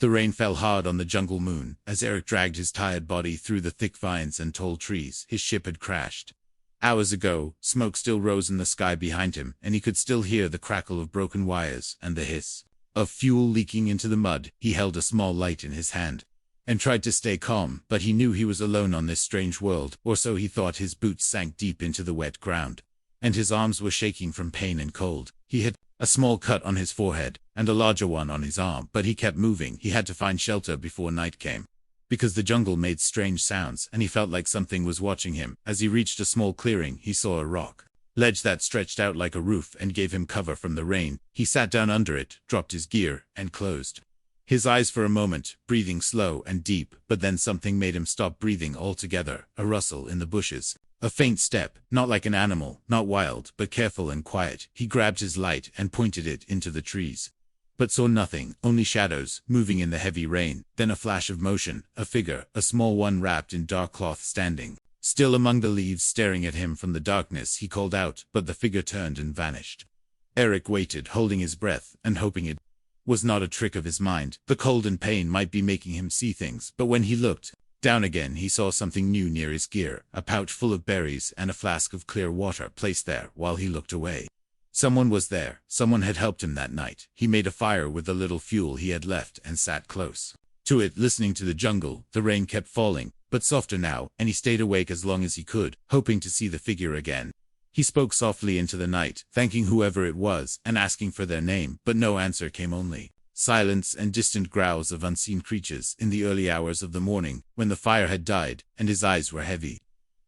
The rain fell hard on the jungle moon, as Eric dragged his tired body through the thick vines and tall trees. His ship had crashed. Hours ago, smoke still rose in the sky behind him, and he could still hear the crackle of broken wires and the hiss of fuel leaking into the mud. He held a small light in his hand and tried to stay calm, but he knew he was alone on this strange world, or so he thought. His boots sank deep into the wet ground, and his arms were shaking from pain and cold. He had a small cut on his forehead, and a larger one on his arm, but he kept moving. He had to find shelter before night came, because the jungle made strange sounds, and he felt like something was watching him. As he reached a small clearing, he saw a rock ledge that stretched out like a roof and gave him cover from the rain. He sat down under it, dropped his gear, and closed his eyes for a moment, breathing slow and deep, but then something made him stop breathing altogether. A rustle in the bushes. A faint step, not like an animal, not wild, but careful and quiet. He grabbed his light and pointed it into the trees, but saw nothing, only shadows, moving in the heavy rain. Then a flash of motion, a figure, a small one wrapped in dark cloth, standing still among the leaves, staring at him from the darkness. He called out, but the figure turned and vanished. Eric waited, holding his breath, and hoping it was not a trick of his mind. The cold and pain might be making him see things, but when he looked down again, he saw something new near his gear, a pouch full of berries and a flask of clear water placed there. While he looked away, someone was there. Someone had helped him that night. He made a fire with the little fuel he had left and sat close to it, listening to the jungle. The rain kept falling, but softer now, and he stayed awake as long as he could, hoping to see the figure again. He spoke softly into the night, thanking whoever it was and asking for their name, but no answer came, only silence and distant growls of unseen creatures. In the early hours of the morning, when the fire had died and his eyes were heavy,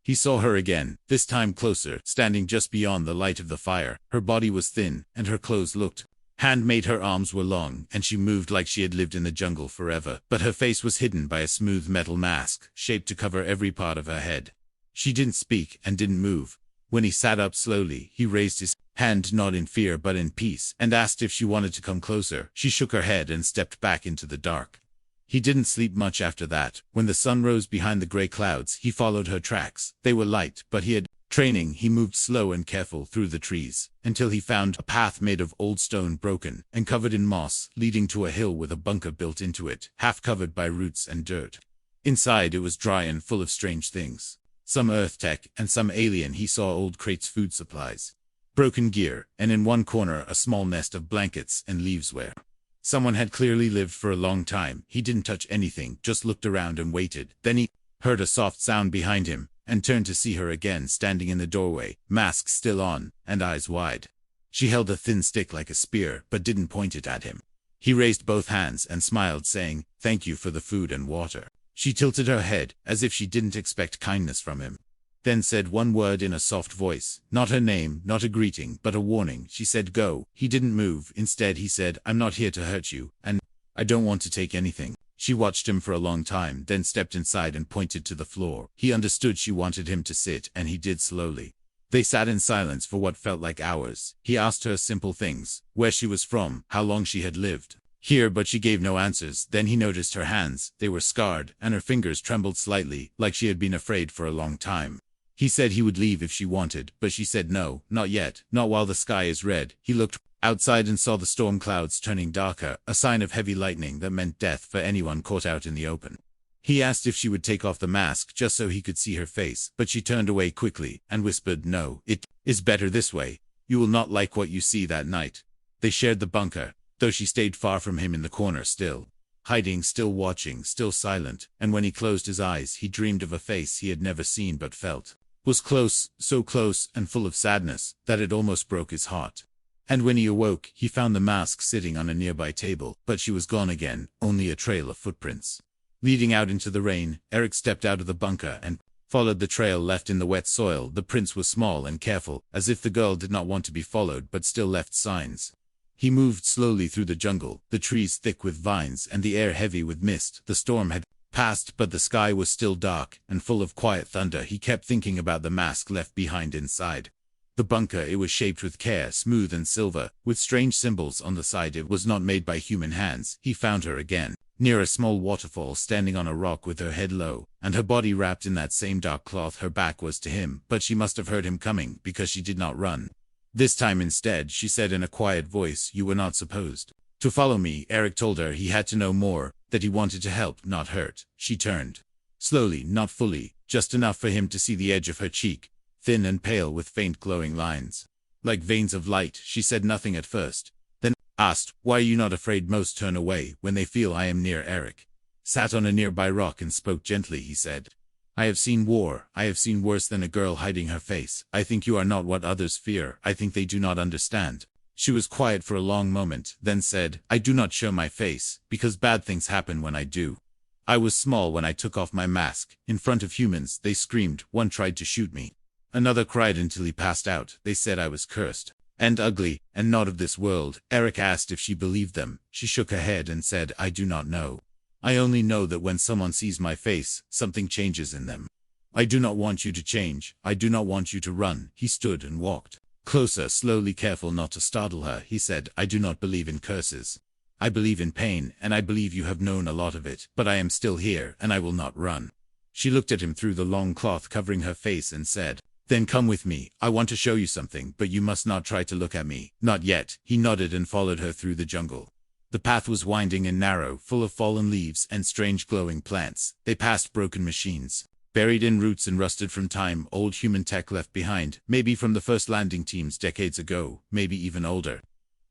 he saw her again, this time closer, standing just beyond the light of the fire. Her body was thin, and her clothes looked handmade. Her arms were long, and she moved like she had lived in the jungle forever, but her face was hidden by a smooth metal mask, shaped to cover every part of her head. She didn't speak and didn't move. When he sat up slowly, he raised his hand, not in fear but in peace, and asked if she wanted to come closer. She shook her head and stepped back into the dark. He didn't sleep much after that. When the sun rose behind the gray clouds, he followed her tracks. They were light, but he had training. He moved slow and careful through the trees, until he found a path made of old stone, broken and covered in moss, leading to a hill with a bunker built into it, half covered by roots and dirt. Inside it was dry and full of strange things. Some Earth tech and some alien. He saw old crates, food supplies, broken gear, and in one corner a small nest of blankets and leaves where someone had clearly lived for a long time. He didn't touch anything, just looked around and waited. Then he heard a soft sound behind him, and turned to see her again, standing in the doorway, mask still on, and eyes wide. She held a thin stick like a spear, but didn't point it at him. He raised both hands and smiled, saying, "Thank you for the food and water." She tilted her head, as if she didn't expect kindness from him, then said one word in a soft voice, not her name, not a greeting, but a warning. She said, "Go." He didn't move. Instead he said, "I'm not here to hurt you, and I don't want to take anything." She watched him for a long time, then stepped inside and pointed to the floor. He understood she wanted him to sit, and he did slowly. They sat in silence for what felt like hours. He asked her simple things, where she was from, how long she had lived here, but she gave no answers. Then he noticed her hands. They were scarred, and her fingers trembled slightly, like she had been afraid for a long time. He said he would leave if she wanted, but she said no, not yet, not while the sky is red. He looked outside and saw the storm clouds turning darker, a sign of heavy lightning that meant death for anyone caught out in the open. He asked if she would take off the mask just so he could see her face, but she turned away quickly and whispered, "No, it is better this way. You will not like what you see that night." They shared the bunker, though she stayed far from him in the corner, still hiding, still watching, still silent. And when he closed his eyes, he dreamed of a face he had never seen but felt was close, so close and full of sadness that it almost broke his heart. And when he awoke, he found the mask sitting on a nearby table, but she was gone again, only a trail of footprints leading out into the rain. Eric stepped out of the bunker and followed the trail left in the wet soil. The prints were small and careful, as if the girl did not want to be followed but still left signs. He moved slowly through the jungle, the trees thick with vines and the air heavy with mist. The storm had passed, but the sky was still dark and full of quiet thunder. He kept thinking about the mask left behind inside the bunker. It was shaped with care, smooth and silver, with strange symbols on the side. It was not made by human hands. He found her again, near a small waterfall, standing on a rock with her head low, and her body wrapped in that same dark cloth. Her back was to him, but she must have heard him coming, because she did not run this time. Instead, she said in a quiet voice, "You were not supposed to follow me." Eric told her he had to know more, that he wanted to help, not hurt. She turned. Slowly, not fully, just enough for him to see the edge of her cheek, thin and pale with faint glowing lines. Like veins of light. She said nothing at first, then asked, "Why are you not afraid?" Most turn away when they feel I am near. Eric sat on a nearby rock and spoke gently. He said, "I have seen war. I have seen worse than a girl hiding her face. I think you are not what others fear. I think they do not understand." She was quiet for a long moment, then said, "I do not show my face, because bad things happen when I do. I was small when I took off my mask. In front of humans, they screamed. One tried to shoot me. Another cried until he passed out. They said I was cursed and ugly and not of this world." Eric asked if she believed them. She shook her head and said, "I do not know. I only know that when someone sees my face, something changes in them. I do not want you to change. I do not want you to run." He stood and walked closer, slowly, careful not to startle her. He said, "I do not believe in curses. I believe in pain, and I believe you have known a lot of it, but I am still here, and I will not run." She looked at him through the long cloth covering her face and said, "Then come with me. I want to show you something, but you must not try to look at me. Not yet." He nodded and followed her through the jungle. The path was winding and narrow, full of fallen leaves and strange glowing plants. They passed broken machines, buried in roots and rusted from time, old human tech left behind, maybe from the first landing teams decades ago, maybe even older.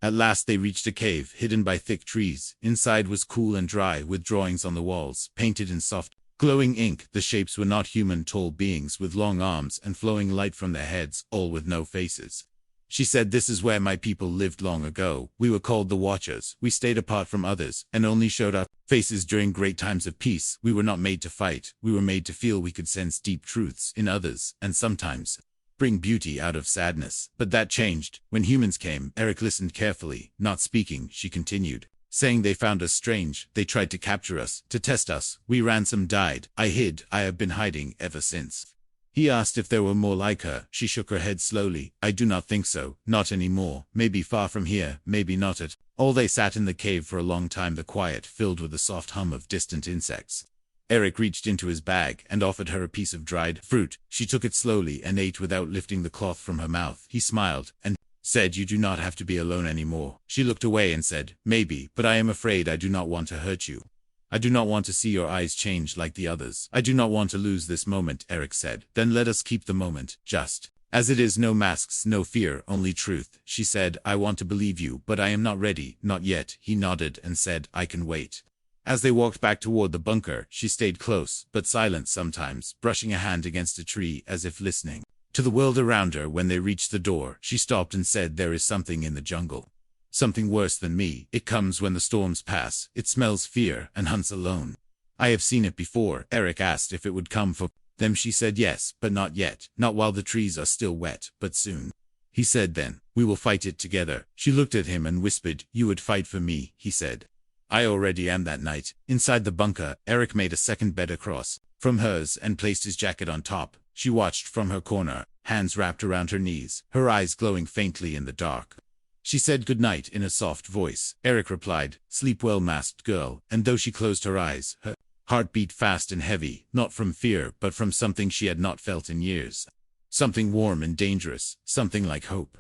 At last they reached a cave, hidden by thick trees. Inside was cool and dry, with drawings on the walls, painted in soft, glowing ink. The shapes were not human, tall beings with long arms and flowing light from their heads, all with no faces. She said, "This is where my people lived long ago. We were called the Watchers. We stayed apart from others, and only showed our faces during great times of peace. We were not made to fight. We were made to feel. We could sense deep truths in others, and sometimes bring beauty out of sadness. But that changed when humans came." Eric listened carefully, not speaking. She continued, saying, "They found us strange. They tried to capture us, to test us. We ran, some died. I hid. I have been hiding ever since." He asked if there were more like her. She shook her head slowly. "I do not think so. Not anymore. Maybe far from here, maybe not at all." They sat in the cave for a long time, the quiet filled with the soft hum of distant insects. Eric reached into his bag and offered her a piece of dried fruit. She took it slowly and ate without lifting the cloth from her mouth. He smiled and said, "You do not have to be alone anymore." She looked away and said, "Maybe, but I am afraid. I do not want to hurt you. I do not want to see your eyes change like the others. I do not want to lose this moment." Eric said, "Then let us keep the moment, just as it is. No masks, no fear, only truth." She said, "I want to believe you, but I am not ready, not yet." He nodded and said, "I can wait." As they walked back toward the bunker, she stayed close, but silent sometimes, brushing a hand against a tree as if listening to the world around her. When they reached the door, she stopped and said, "There is something in the jungle. Something worse than me. It comes when the storms pass. It smells fear and hunts alone. I have seen it before." Eric asked if it would come for them. She said yes, but not yet. Not while the trees are still wet, but soon. He said, "Then we will fight it together." She looked at him and whispered, "You would fight for me," he said. "I already am." That night, inside the bunker, Eric made a second bed across from hers and placed his jacket on top. She watched from her corner, hands wrapped around her knees, her eyes glowing faintly in the dark. She said goodnight in a soft voice. Eric replied, "Sleep well, masked girl." And though she closed her eyes, her heart beat fast and heavy, not from fear, but from something she had not felt in years. Something warm and dangerous, something like hope.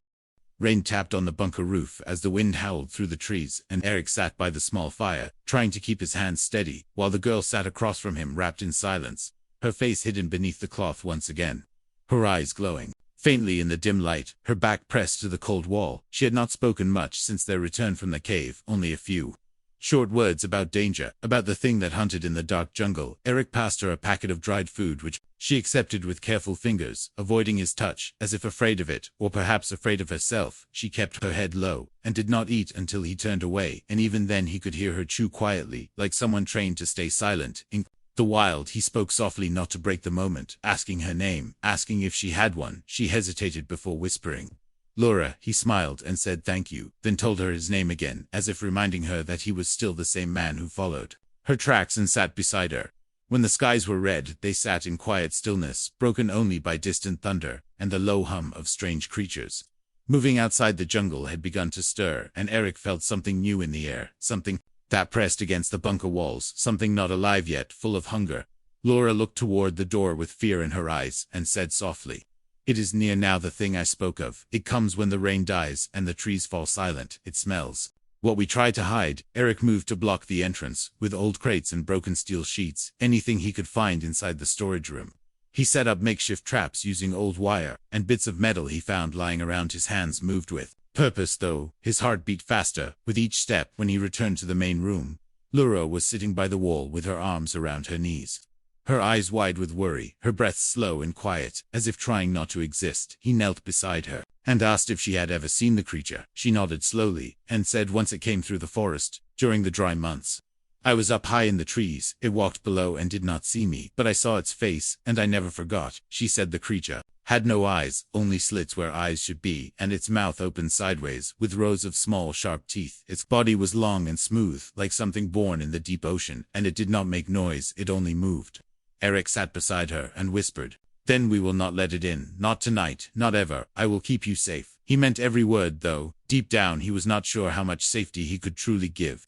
Rain tapped on the bunker roof as the wind howled through the trees, and Eric sat by the small fire, trying to keep his hands steady, while the girl sat across from him, wrapped in silence, her face hidden beneath the cloth once again, her eyes glowing faintly in the dim light, her back pressed to the cold wall. She had not spoken much since their return from the cave, only a few short words about danger, about the thing that hunted in the dark jungle. Eric passed her a packet of dried food which she accepted with careful fingers, avoiding his touch, as if afraid of it, or perhaps afraid of herself. She kept her head low, and did not eat until he turned away, and even then he could hear her chew quietly, like someone trained to stay silent. In the wild, he spoke softly, not to break the moment, asking her name, asking if she had one. She hesitated before whispering, "Laura." He smiled and said thank you, then told her his name again, as if reminding her that he was still the same man who followed her tracks and sat beside her. When the skies were red, they sat in quiet stillness, broken only by distant thunder and the low hum of strange creatures. Moving outside, the jungle had begun to stir, and Eric felt something new in the air, something that pressed against the bunker walls, something not alive yet, full of hunger. Laura looked toward the door with fear in her eyes, and said softly, "It is near now, the thing I spoke of. It comes when the rain dies and the trees fall silent. It smells What we tried to hide, Eric moved to block the entrance, with old crates and broken steel sheets, anything he could find inside the storage room. He set up makeshift traps using old wire, and bits of metal he found lying around his hands moved with purpose though. His heart beat faster with each step when he returned to the main room. Laura was sitting by the wall with her arms around her knees. Her eyes wide with worry, her breath slow and quiet, as if trying not to exist. He knelt beside her and asked if she had ever seen the creature. She nodded slowly and said once it came through the forest, during the dry months. I was up high in the trees, it walked below and did not see me, but I saw its face, and I never forgot. She said the creature had no eyes, only slits where eyes should be, and its mouth opened sideways, with rows of small sharp teeth. Its body was long and smooth, like something born in the deep ocean, and it did not make noise, it only moved. Eric sat beside her and whispered, "Then we will not let it in, not tonight, not ever. I will keep you safe." He meant every word, though deep down he was not sure how much safety he could truly give.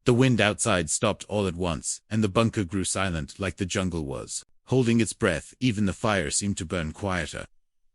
The wind outside stopped all at once, and the bunker grew silent like the jungle was holding its breath. Even the fire seemed to burn quieter.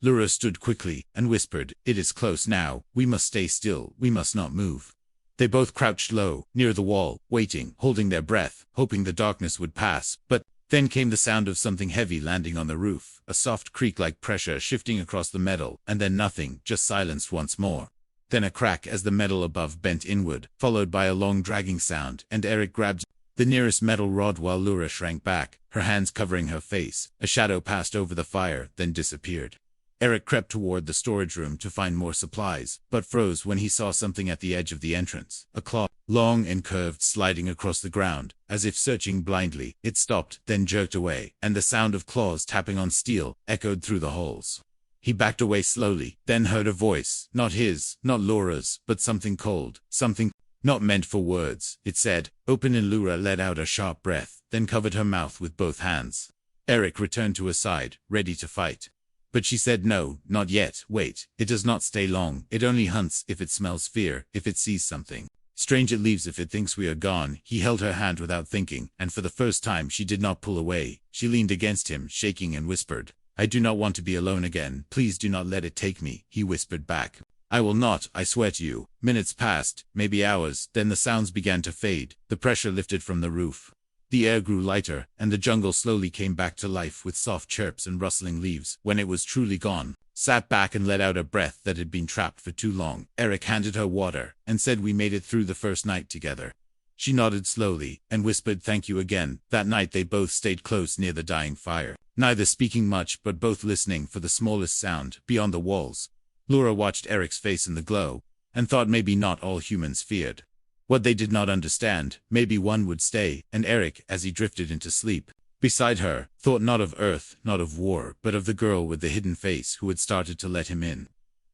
Laura stood quickly and whispered, "It is close now. We must stay still. We must not move." They both crouched low, near the wall, waiting, holding their breath, hoping the darkness would pass. But then came the sound of something heavy landing on the roof, a soft creak like pressure shifting across the metal, and then nothing, just silence once more. Then a crack as the metal above bent inward, followed by a long dragging sound, and Eric grabbed the nearest metal rod while Laura shrank back, her hands covering her face. A shadow passed over the fire, then disappeared. Eric crept toward the storage room to find more supplies, but froze when he saw something at the edge of the entrance. A claw, long and curved, sliding across the ground, as if searching blindly. It stopped, then jerked away, and the sound of claws tapping on steel echoed through the halls. He backed away slowly, then heard a voice, not his, not Laura's, but something cold, something not meant for words. It said, "Open," and Laura let out a sharp breath, then covered her mouth with both hands. Eric returned to her side, ready to fight. But she said, "No, not yet. Wait. It does not stay long. It only hunts if it smells fear, if it sees something strange it leaves if it thinks we are gone." He held her hand without thinking, and for the first time she did not pull away. She leaned against him, shaking, and whispered, "I do not want to be alone again. Please do not let it take me." He whispered back, "I will not, I swear to you." Minutes passed, maybe hours, then the sounds began to fade. The pressure lifted from the roof. The air grew lighter, and the jungle slowly came back to life with soft chirps and rustling leaves. When it was truly gone, sat back and let out a breath that had been trapped for too long. Eric handed her water, and said, "We made it through the first night together." She nodded slowly, and whispered, "Thank you again." That night they both stayed close near the dying fire, neither speaking much but both listening for the smallest sound beyond the walls. Laura watched Eric's face in the glow, and thought maybe not all humans feared what they did not understand. Maybe one would stay, and Eric, as he drifted into sleep beside her, thought not of Earth, not of war, but of the girl with the hidden face who had started to let him in.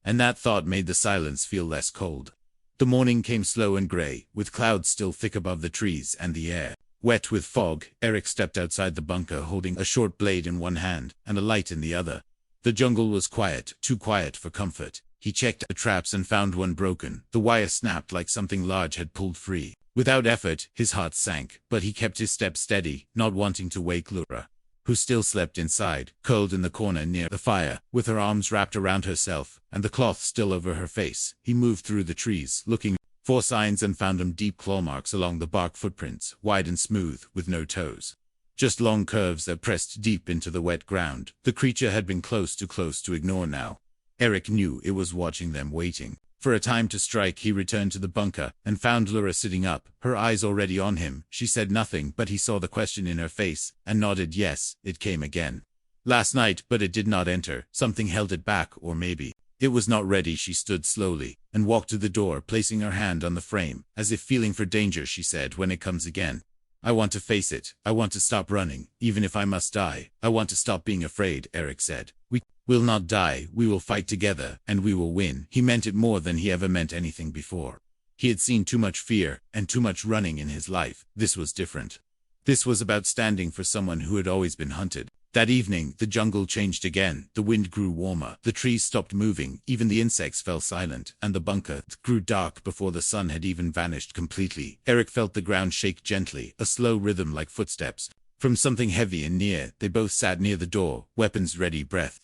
And that thought made the silence feel less cold. The morning came slow and gray, with clouds still thick above the trees and the air wet with fog. Eric stepped outside the bunker holding a short blade in one hand and a light in the other. The jungle was quiet, too quiet for comfort. He checked the traps and found one broken. The wire snapped like something large had pulled free. Without effort, his heart sank, but he kept his steps steady, not wanting to wake Laura, who still slept inside, curled in the corner near the fire, with her arms wrapped around herself, and the cloth still over her face. He moved through the trees, looking for signs, and found them: deep claw marks along the bark, footprints, wide and smooth, with no toes. Just long curves that pressed deep into the wet ground. The creature had been close to ignore now. Eric knew it was watching them, waiting for a time to strike. He returned to the bunker and found Laura sitting up, her eyes already on him. She said nothing, but he saw the question in her face and nodded yes. It came again last night, but it did not enter. Something held it back, or maybe it was not ready. She stood slowly and walked to the door, placing her hand on the frame, as if feeling for danger. She said, "When it comes again, I want to face it. I want to stop running, even if I must die. I want to stop being afraid." Eric said, "We will not die. We will fight together, and we will win." He meant it more than he ever meant anything before. He had seen too much fear and too much running in his life. This was different. This was about standing for someone who had always been hunted. That evening, the jungle changed again. The wind grew warmer, the trees stopped moving, even the insects fell silent, and the bunker grew dark before the sun had even vanished completely. Eric felt the ground shake gently, a slow rhythm like footsteps from something heavy and near. They both sat near the door, weapons ready, breath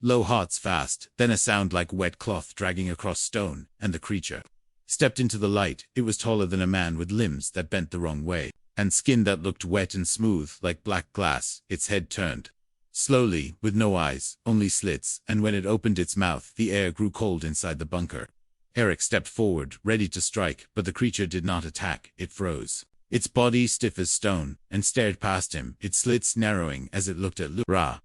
low, hearts fast. Then a sound like wet cloth dragging across stone, and the creature stepped into the light. It was taller than a man, with limbs that bent the wrong way, and skin that looked wet and smooth like black glass. Its head turned slowly, with no eyes, only slits, and when it opened its mouth, the air grew cold inside the bunker. Eric stepped forward, ready to strike, but the creature did not attack. It froze, its body stiff as stone, and stared past him, its slits narrowing as it looked at Lura.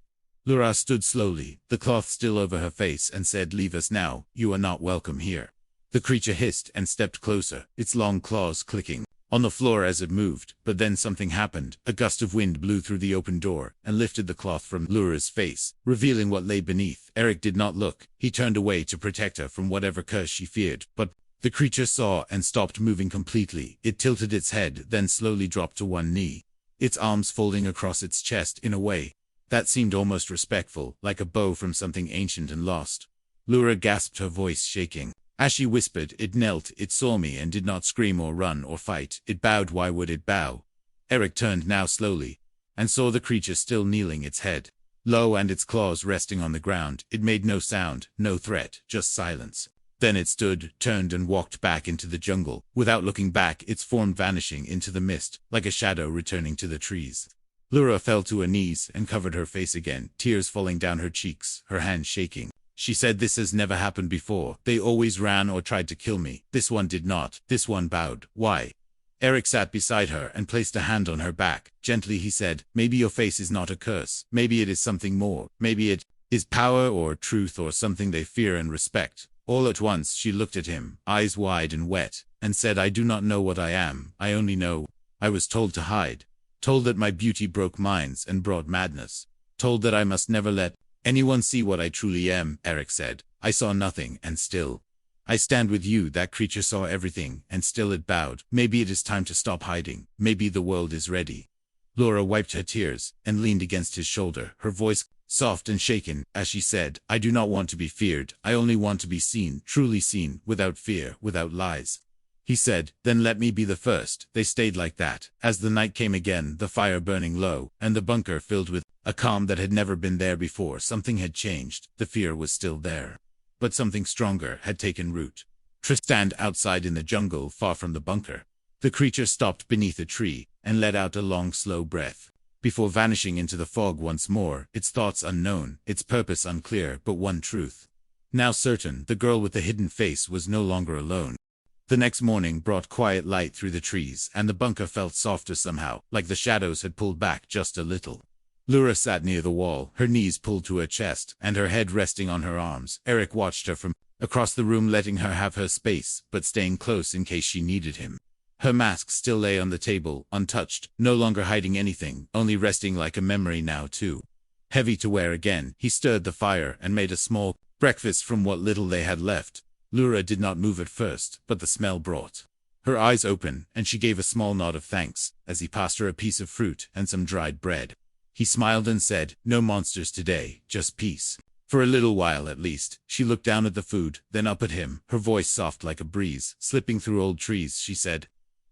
Lura stood slowly, the cloth still over her face, and said, "Leave us now, you are not welcome here." The creature hissed and stepped closer, its long claws clicking on the floor as it moved, but then something happened. A gust of wind blew through the open door and lifted the cloth from Lura's face, revealing what lay beneath. Eric did not look. He turned away to protect her from whatever curse she feared, but the creature saw and stopped moving completely. It tilted its head, then slowly dropped to one knee, its arms folding across its chest in a way that seemed almost respectful, like a bow from something ancient and lost. Lura gasped, her voice shaking. As she whispered, "It knelt, it saw me and did not scream or run or fight. It bowed." Why would it bow? Eric turned now slowly, and saw the creature still kneeling, its head low and its claws resting on the ground. It made no sound, no threat, just silence. Then it stood, turned and walked back into the jungle, without looking back, its form vanishing into the mist, like a shadow returning to the trees. Lura fell to her knees and covered her face again, tears falling down her cheeks, her hands shaking. She said, "This has never happened before. They always ran or tried to kill me. This one did not. This one bowed." "Why?" Eric sat beside her and placed a hand on her back. Gently he said, "Maybe your face is not a curse. Maybe it is something more. Maybe it is power or truth or something they fear and respect." All at once she looked at him, eyes wide and wet, and said, "I do not know what I am. I only know I was told to hide. Told that my beauty broke minds and brought madness. Told that I must never let anyone see what I truly am." Eric said, "I saw nothing, and still I stand with you." That creature saw everything, and still it bowed. "Maybe it is time to stop hiding. Maybe the world is ready." Lura wiped her tears, and leaned against his shoulder, her voice soft and shaken, as she said, "I do not want to be feared. I only want to be seen, truly seen, without fear, without lies." He said, "Then let me be the first." They stayed like that. As the night came again, the fire burning low, and the bunker filled with a calm that had never been there before. Something had changed. The fear was still there, but something stronger had taken root. Tristan outside in the jungle, far from the bunker. The creature stopped beneath a tree, and let out a long, slow breath, before vanishing into the fog once more, its thoughts unknown, its purpose unclear, but one truth now certain: the girl with the hidden face was no longer alone. The next morning brought quiet light through the trees, and the bunker felt softer somehow, like the shadows had pulled back just a little. Lura sat near the wall, her knees pulled to her chest, and her head resting on her arms. Eric watched her from across the room, letting her have her space, but staying close in case she needed him. Her mask still lay on the table, untouched, no longer hiding anything, only resting like a memory now too heavy to wear again. He stirred the fire and made a small breakfast from what little they had left. Lura did not move at first, but the smell brought her eyes open, and she gave a small nod of thanks, as he passed her a piece of fruit and some dried bread. He smiled and said, "No monsters today, just peace. For a little while at least." She looked down at the food, then up at him, her voice soft like a breeze, slipping through old trees. She said,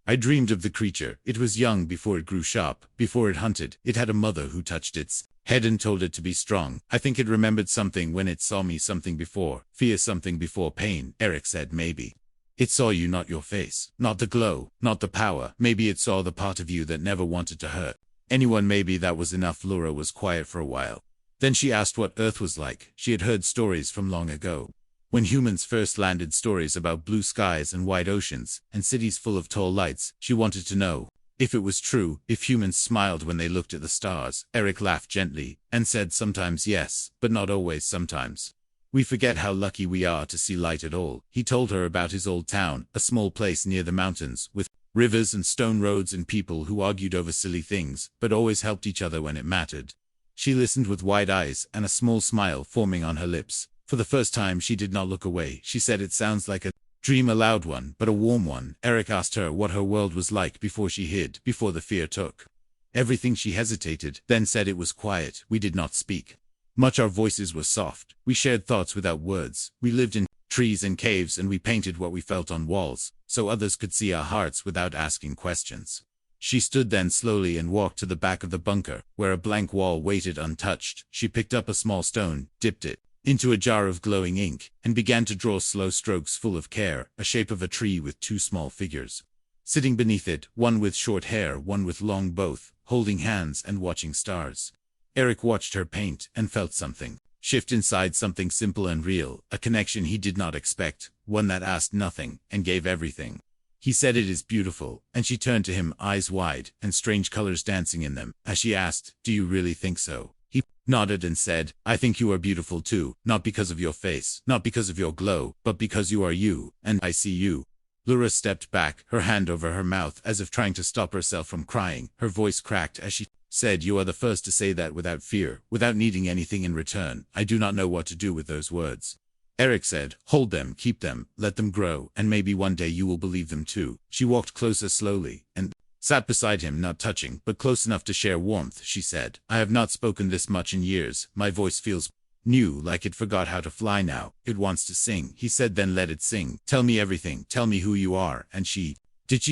"I dreamed of the creature. It was young before it grew sharp, before it hunted. It had a mother who touched its head and told it to be strong. I think it remembered something when it saw me, something before fear, something before pain." Eric said, "Maybe it saw you, not your face, not the glow, not the power. Maybe it saw the part of you that never wanted to hurt anyone. Maybe that was enough." Lura was quiet for a while. Then she asked what Earth was like. She had heard stories from long ago, when humans first landed, stories about blue skies and wide oceans, and cities full of tall lights. She wanted to know if it was true, if humans smiled when they looked at the stars. Eric laughed gently, and said, "Sometimes yes, but not always. Sometimes we forget how lucky we are to see light at all." He told her about his old town, a small place near the mountains, with rivers and stone roads and people who argued over silly things, but always helped each other when it mattered. She listened with wide eyes and a small smile forming on her lips. For the first time she did not look away. She said, "It sounds like a dream, a loud one, but a warm one." Eric asked her what her world was like before she hid, before the fear took everything. She hesitated, then said, "It was quiet. We did not speak much. Our voices were soft. We shared thoughts without words. We lived in trees and caves, and we painted what we felt on walls, so others could see our hearts without asking questions." She stood then slowly and walked to the back of the bunker, where a blank wall waited untouched. She picked up a small stone, dipped it into a jar of glowing ink, and began to draw slow strokes full of care, a shape of a tree with two small figures sitting beneath it, one with short hair, one with long, both holding hands and watching stars. Eric watched her paint and felt something shift inside, something simple and real, a connection he did not expect, one that asked nothing and gave everything. He said, "It is beautiful," and she turned to him, eyes wide and strange colors dancing in them, as she asked, "Do you really think so?" He nodded and said, "I think you are beautiful too, not because of your face, not because of your glow, but because you are you, and I see you." Laura stepped back, her hand over her mouth as if trying to stop herself from crying. Her voice cracked as she said, "You are the first to say that without fear, without needing anything in return. I do not know what to do with those words." Eric said, "Hold them, keep them, let them grow, and maybe one day you will believe them too." She walked closer slowly, and sat beside him, not touching, but close enough to share warmth. She said, "I have not spoken this much in years. My voice feels new, like it forgot how to fly now. It wants to sing." He said, "Then let it sing. Tell me everything. Tell me who you are." And she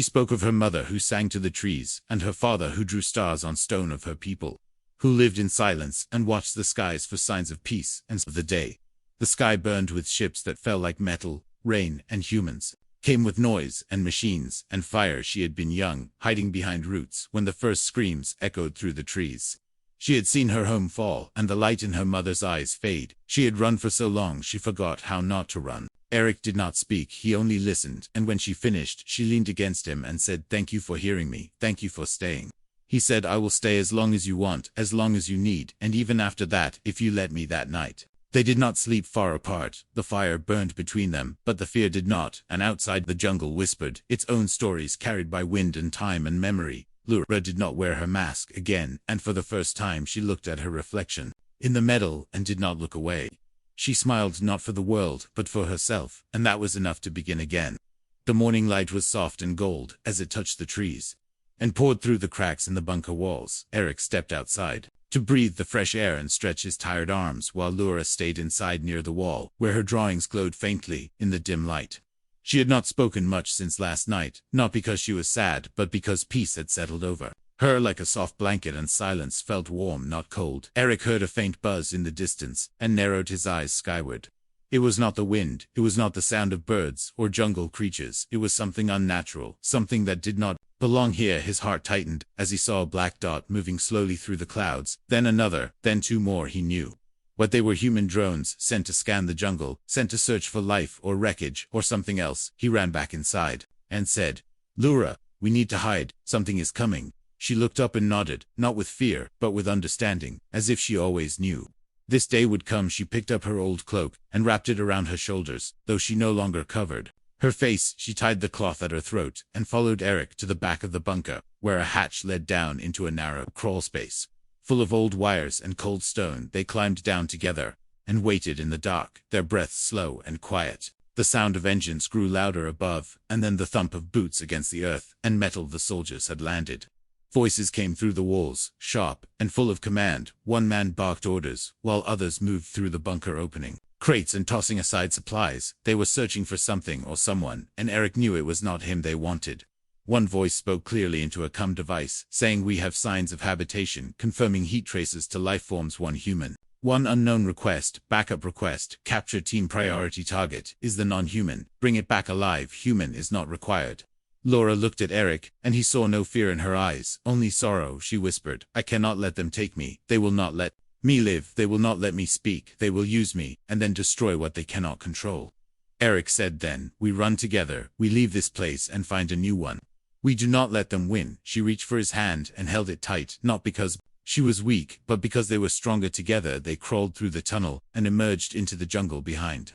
spoke of her mother who sang to the trees, and her father who drew stars on stone, of her people who lived in silence and watched the skies for signs of peace and of the day. The sky burned with ships that fell like metal, rain and humans came with noise and machines and fire. She had been young, hiding behind roots, when the first screams echoed through the trees. She had seen her home fall and the light in her mother's eyes fade. She had run for so long she forgot how not to run. Eric did not speak, he only listened, and when she finished, she leaned against him and said, "Thank you for hearing me, thank you for staying." He said, "I will stay as long as you want, as long as you need, and even after that, if you let me." That night they did not sleep far apart. The fire burned between them, but the fear did not, and outside the jungle whispered its own stories, carried by wind and time and memory. Laura did not wear her mask again, and for the first time she looked at her reflection in the metal and did not look away. She smiled, not for the world, but for herself, and that was enough to begin again. The morning light was soft and gold as it touched the trees and poured through the cracks in the bunker walls. Eric stepped outside to breathe the fresh air and stretch his tired arms, while Laura stayed inside near the wall, where her drawings glowed faintly in the dim light. She had not spoken much since last night, not because she was sad, but because peace had settled over her like a soft blanket, and silence felt warm, not cold. Eric heard a faint buzz in the distance and narrowed his eyes skyward. It was not the wind, it was not the sound of birds or jungle creatures, it was something unnatural, something that did not belong here. His heart tightened as he saw a black dot moving slowly through the clouds, then another, then two more. He knew what they were: human drones sent to scan the jungle, sent to search for life or wreckage or something else. He ran back inside and said, "Laura, we need to hide, something is coming." She looked up and nodded, not with fear, but with understanding, as if she always knew this day would come. She picked up her old cloak and wrapped it around her shoulders, though she no longer covered her face. She tied the cloth at her throat and followed Eric to the back of the bunker, where a hatch led down into a narrow crawl space full of old wires and cold stone. They climbed down together and waited in the dark, their breaths slow and quiet. The sound of engines grew louder above, and then the thump of boots against the earth and metal. The soldiers had landed. Voices came through the walls, sharp and full of command. One man barked orders, while others moved through the bunker, opening crates and tossing aside supplies. They were searching for something or someone, and Eric knew it was not him they wanted. One voice spoke clearly into a COM device, saying, "We have signs of habitation, confirming heat traces to life forms. One human. One unknown request, backup request, capture team priority target is the non-human. Bring it back alive. Human is not required." Laura looked at Eric, and he saw no fear in her eyes, only sorrow. She whispered, "I cannot let them take me. They will not let me live. They will not let me speak. They will use me, and then destroy what they cannot control." Eric said, "Then, we run together. We leave this place and find a new one. We do not let them win." She reached for his hand and held it tight, not because she was weak, but because they were stronger together. They crawled through the tunnel and emerged into the jungle behind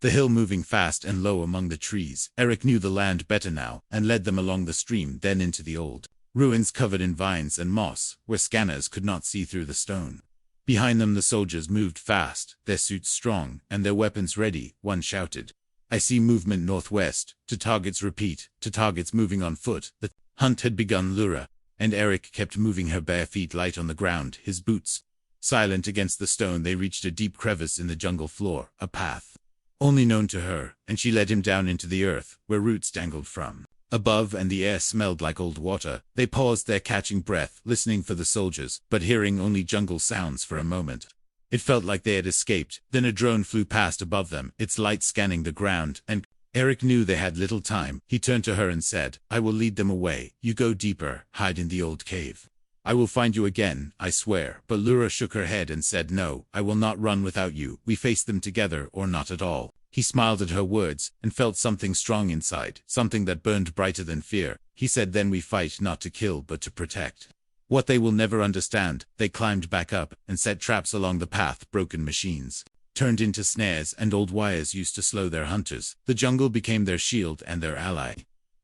the hill, moving fast and low among the trees. Eric knew the land better now and led them along the stream, then into the old ruins covered in vines and moss, where scanners could not see through the stone. Behind them the soldiers moved fast, their suits strong and their weapons ready. One shouted, "I see movement northwest, to targets." Repeat, "To targets moving on foot." The hunt had begun. Laura and Eric kept moving, her bare feet light on the ground, his boots silent against the stone. They reached a deep crevice in the jungle floor, a path only known to her, and she led him down into the earth, where roots dangled from above and the air smelled like old water. They paused there, catching breath, listening for the soldiers, but hearing only jungle sounds for a moment. It felt like they had escaped. Then a drone flew past above them, its light scanning the ground, and Eric knew they had little time. He turned to her and said, I will lead them away. You go deeper, hide in the old cave. I will find you again, I swear. But Lura shook her head and said, no, I will not run without you. We face them together or not at all. He smiled at her words and felt something strong inside, something that burned brighter than fear. He said, then we fight not to kill but to protect. What they will never understand. They climbed back up and set traps along the path. Broken machines turned into snares, and old wires used to slow their hunters. The jungle became their shield and their ally.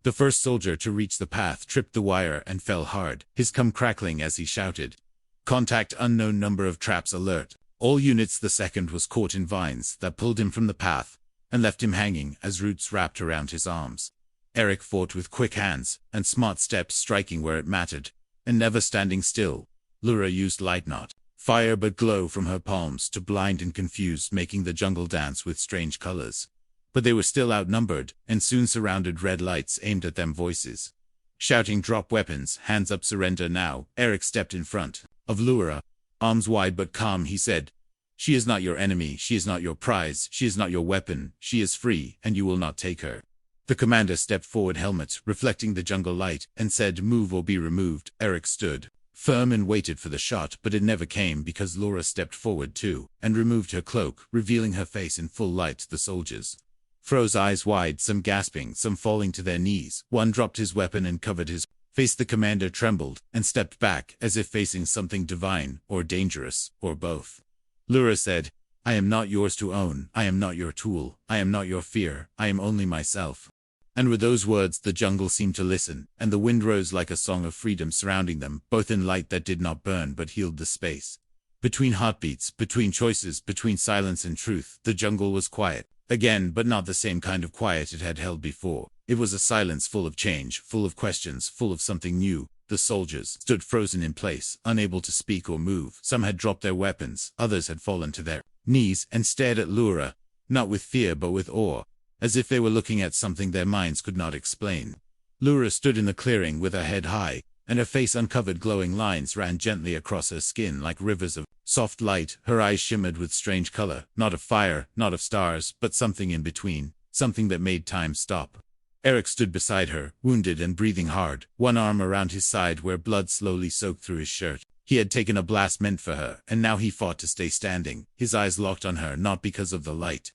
The first soldier to reach the path tripped the wire and fell hard, his cum crackling as he shouted, contact unknown number of traps alert. All units. The second was caught in vines that pulled him from the path and left him hanging as roots wrapped around his arms. Eric fought with quick hands and smart steps, striking where it mattered and never standing still. Lura used light, not fire but glow from her palms to blind and confuse, making the jungle dance with strange colors. But they were still outnumbered, and soon surrounded. Red lights aimed at them, voices shouting, drop weapons, hands up, surrender now. Eric stepped in front of Lura, arms wide but calm. He said, she is not your enemy, she is not your prize, she is not your weapon, she is free, and you will not take her. The commander stepped forward, helmet reflecting the jungle light, and said, move or be removed. Eric stood firm and waited for the shot, but it never came because Lura stepped forward too, and removed her cloak, revealing her face in full light. The soldiers froze, eyes wide, some gasping, some falling to their knees. One dropped his weapon and covered his face. The commander trembled and stepped back as if facing something divine or dangerous, or both. Lura said, I am not yours to own, I am not your tool, I am not your fear, I am only myself. And with those words the jungle seemed to listen, and the wind rose like a song of freedom surrounding them, both in light that did not burn but healed the space. Between heartbeats, between choices, between silence and truth, the jungle was quiet. Again, but not the same kind of quiet it had held before. It was a silence full of change, full of questions, full of something new. The soldiers stood frozen in place, unable to speak or move. Some had dropped their weapons, others had fallen to their knees and stared at Lura, not with fear but with awe, as if they were looking at something their minds could not explain. Lura stood in the clearing with her head high, and her face uncovered. Glowing lines ran gently across her skin like rivers of soft light. Her eyes shimmered with strange color, not of fire, not of stars, but something in between, something that made time stop. Eric stood beside her, wounded and breathing hard, one arm around his side where blood slowly soaked through his shirt. He had taken a blast meant for her, and now he fought to stay standing, his eyes locked on her, not because of the light,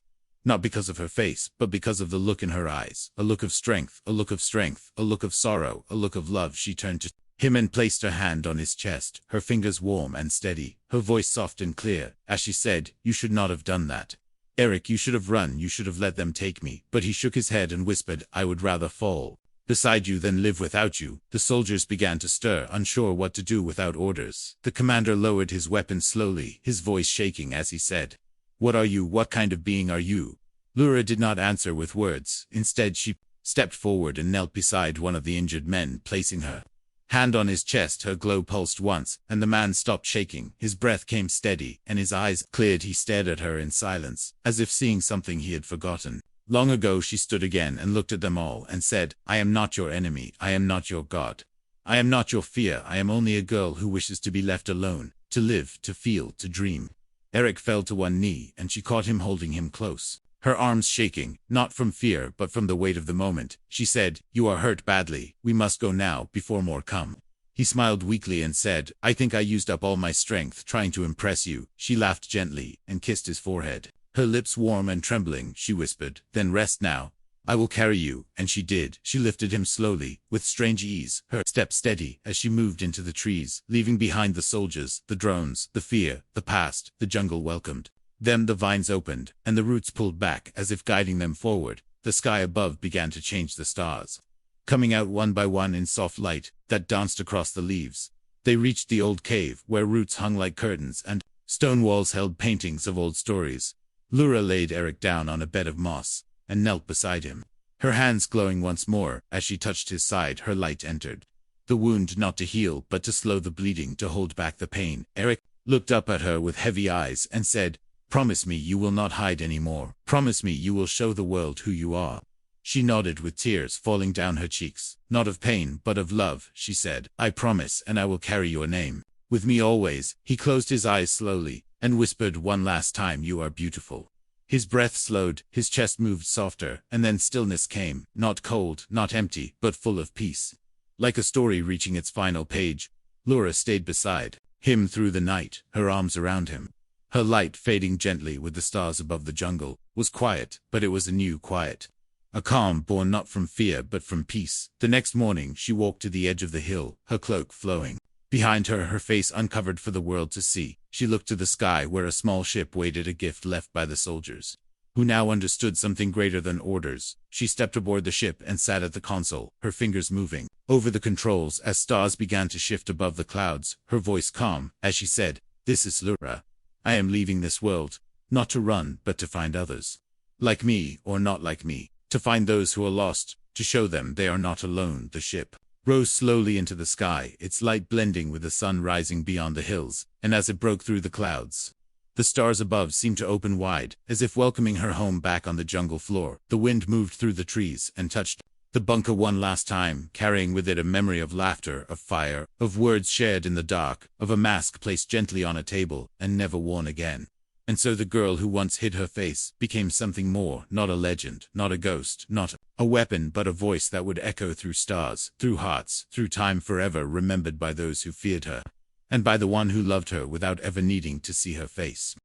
not because of her face, but because of the look in her eyes, a look of strength, a look of strength, a look of sorrow, a look of love. She turned to him and placed her hand on his chest, her fingers warm and steady, her voice soft and clear, as she said, you should not have done that. Eric, you should have run, you should have let them take me. But he shook his head and whispered, I would rather fall beside you than live without you. The soldiers began to stir, unsure what to do without orders. The commander lowered his weapon slowly, his voice shaking as he said, what are you? What kind of being are you? Lura did not answer with words. Instead, she stepped forward and knelt beside one of the injured men, placing her hand on his chest. Her glow pulsed once, and the man stopped shaking. His breath came steady, and his eyes cleared. He stared at her in silence, as if seeing something he had forgotten long ago. She stood again and looked at them all and said, I am not your enemy, I am not your god. I am not your fear, I am only a girl who wishes to be left alone, to live, to feel, to dream. Eric fell to one knee, and she caught him, holding him close, her arms shaking, not from fear but from the weight of the moment. She said, you are hurt badly, we must go now, before more come. He smiled weakly and said, I think I used up all my strength trying to impress you. She laughed gently and kissed his forehead, her lips warm and trembling. She whispered, then rest now. I will carry you, and she did. She lifted him slowly, with strange ease, her step steady, as she moved into the trees, leaving behind the soldiers, the drones, the fear, the past. The jungle welcomed them. The vines opened, and the roots pulled back as if guiding them forward. The sky above began to change, the stars coming out one by one in soft light that danced across the leaves. They reached the old cave, where roots hung like curtains, and stone walls held paintings of old stories. Lura laid Eric down on a bed of moss, and knelt beside him, her hands glowing once more. As she touched his side, her light entered the wound, not to heal, but to slow the bleeding, to hold back the pain. Eric looked up at her with heavy eyes and said, promise me you will not hide anymore. Promise me you will show the world who you are. She nodded with tears falling down her cheeks. Not of pain, but of love, she said. I promise, and I will carry your name with me always. He closed his eyes slowly, and whispered one last time, "You are beautiful." His breath slowed, his chest moved softer, and then stillness came, not cold, not empty, but full of peace. Like a story reaching its final page, Laura stayed beside him through the night, her arms around him. Her light fading gently with the stars above the jungle, was quiet, but it was a new quiet. A calm born not from fear but from peace. The next morning she walked to the edge of the hill, her cloak flowing behind her, her face uncovered for the world to see. She looked to the sky where a small ship waited, a gift left by the soldiers, who now understood something greater than orders. She stepped aboard the ship and sat at the console, her fingers moving over the controls as stars began to shift above the clouds, her voice calm as she said, "This is Laura. I am leaving this world, not to run but to find others. Like me or not like me. To find those who are lost, to show them they are not alone." The ship rose slowly into the sky, its light blending with the sun rising beyond the hills, and as it broke through the clouds, the stars above seemed to open wide, as if welcoming her home back on the jungle floor. The wind moved through the trees and touched the bunker one last time, carrying with it a memory of laughter, of fire, of words shared in the dark, of a mask placed gently on a table and never worn again. And so the girl who once hid her face became something more, not a legend, not a ghost, not a weapon, but a voice that would echo through stars, through hearts, through time, forever remembered by those who feared her, and by the one who loved her without ever needing to see her face.